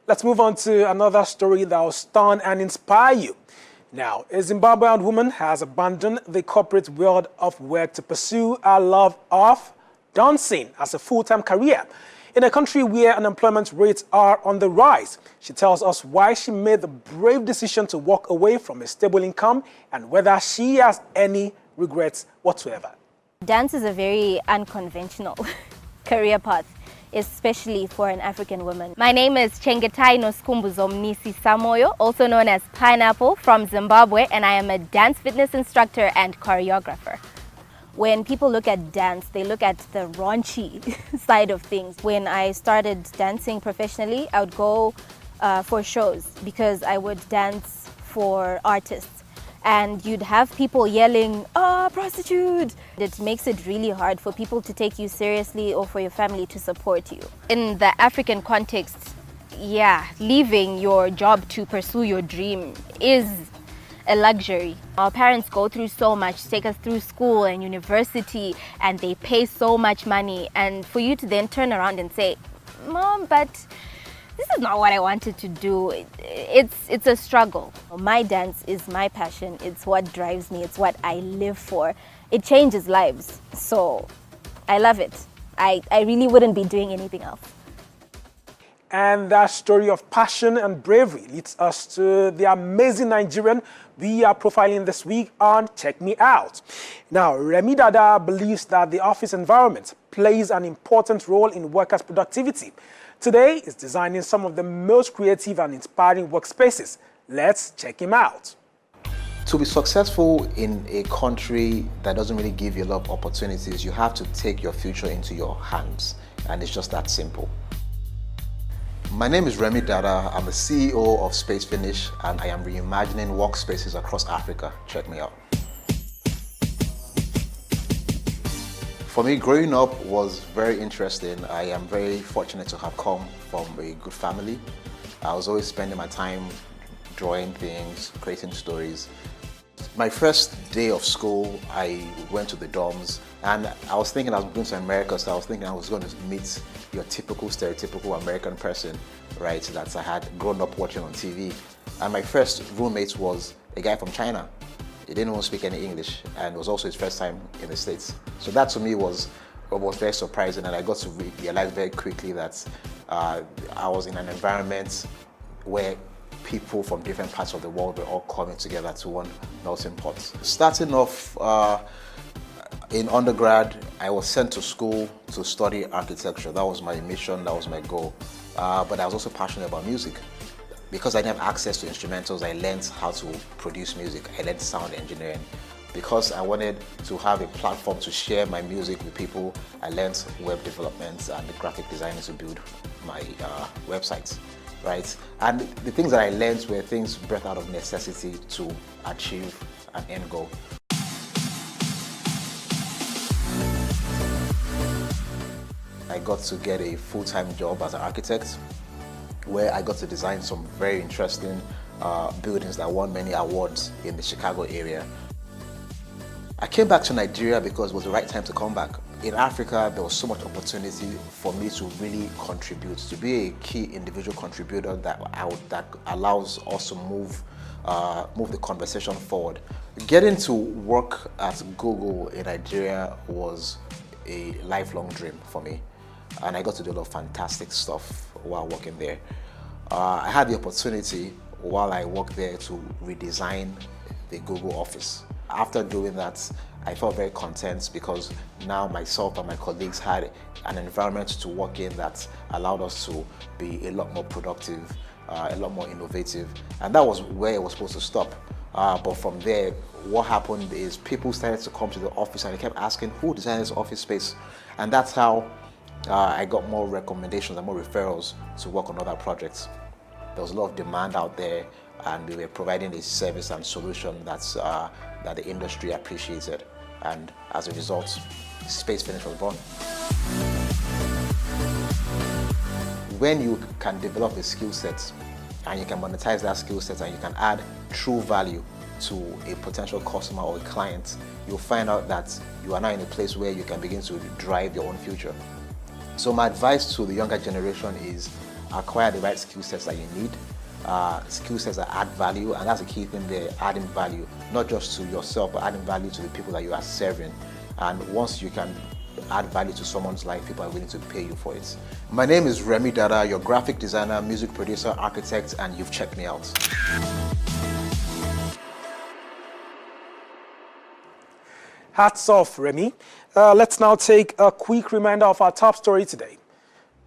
Let's move on to another story that will stun and inspire you. Now, a Zimbabwean woman has abandoned the corporate world of work to pursue her love of dancing as a full-time career. In a country where unemployment rates are on the rise, she tells us why she made the brave decision to walk away from a stable income and whether she has any regrets whatsoever. Dance is a very unconventional career path, especially for an African woman. My name is Chengetai Noskumbuzomnisi Samoyo, also known as Pineapple, from Zimbabwe, and I am a dance fitness instructor and choreographer. When people look at dance, they look at the raunchy side of things. When I started dancing professionally, I would go for shows because I would dance for artists. And you'd have people yelling, "Oh, prostitute!" It makes it really hard for people to take you seriously or for your family to support you. In the African context, yeah, leaving your job to pursue your dream is a luxury. Our parents go through so much, take us through school and university, and they pay so much money. And for you to then turn around and say, "Mom, but this is not what I wanted to do," it's a struggle. My dance is my passion. It's what drives me. It's what I live for. It changes lives. So I love it. I really wouldn't be doing anything else. And that story of passion and bravery leads us to the amazing Nigerian we are profiling this week on Check Me Out. Now, Remi Dada believes that the office environment plays an important role in workers' productivity. Today, he's designing some of the most creative and inspiring workspaces. Let's check him out. To be successful in a country that doesn't really give you a lot of opportunities, you have to take your future into your hands, and it's just that simple. My name is Remi Dada. I'm the CEO of Space Finish, and I am reimagining workspaces across Africa. Check me out. For me, growing up was very interesting. I am very fortunate to have come from a good family. I was always spending my time drawing things, creating stories. My first day of school, I went to the dorms, and I was thinking I was going to America, so I was thinking I was going to meet your typical, stereotypical American person, right, that I had grown up watching on TV. And my first roommate was a guy from China. He didn't want to speak any English, and it was also his first time in the States. So that to me was very surprising, and I got to realize very quickly that I was in an environment where people from different parts of the world were all coming together to one melting pot. Starting off in undergrad, I was sent to school to study architecture. That was my mission, that was my goal. But I was also passionate about music. Because I didn't have access to instrumentals, I learned how to produce music. I learned sound engineering. Because I wanted to have a platform to share my music with people, I learned web development and the graphic design to build my websites. Right? And the things that I learned were things brought out of necessity to achieve an end goal. I got to get a full-time job as an architect where I got to design some very interesting buildings that won many awards in the Chicago area. I came back to Nigeria because it was the right time to come back. In Africa, there was so much opportunity for me to really contribute, to be a key individual contributor that allows us to move the conversation forward. Getting to work at Google in Nigeria was a lifelong dream for me, and I got to do a lot of fantastic stuff while working there. I had the opportunity while I worked there to redesign the Google office. After doing that, I felt very content because now myself and my colleagues had an environment to work in that allowed us to be a lot more productive, a lot more innovative, and that was where it was supposed to stop. But from there, what happened is people started to come to the office and they kept asking, who designed this office space? And that's how I got more recommendations and more referrals to work on other projects. There was a lot of demand out there, and we were providing a service and solution that the industry appreciated. And as a result, Space Finish was born. When you can develop a skill set and you can monetize that skill set and you can add true value to a potential customer or a client, you'll find out that you are now in a place where you can begin to drive your own future. So my advice to the younger generation is acquire the right skill sets that you need, skill sets that add value, and that's the key thing there, adding value, not just to yourself, but adding value to the people that you are serving. And once you can add value to someone's life, people are willing to pay you for it. My name is Remy Dada, your graphic designer, music producer, architect, and you've checked me out. Hats off, Remy. Let's now take a quick reminder of our top story today.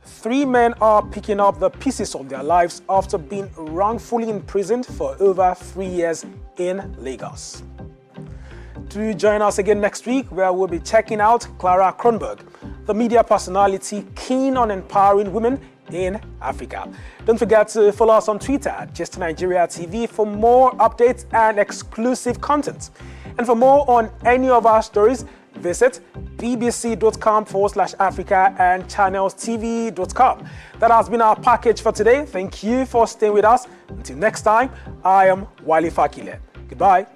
3 men are picking up the pieces of their lives after being wrongfully imprisoned for over 3 years in Lagos. Do join us again next week, where we'll be checking out Clara Kronberg, the media personality keen on empowering women in Africa. Don't forget to follow us on Twitter at @GistNigeria TV for more updates and exclusive content. And for more on any of our stories, visit bbc.com/Africa and channelstv.com. That has been our package for today. Thank you for staying with us. Until next time, I am Wale Fakile. Goodbye.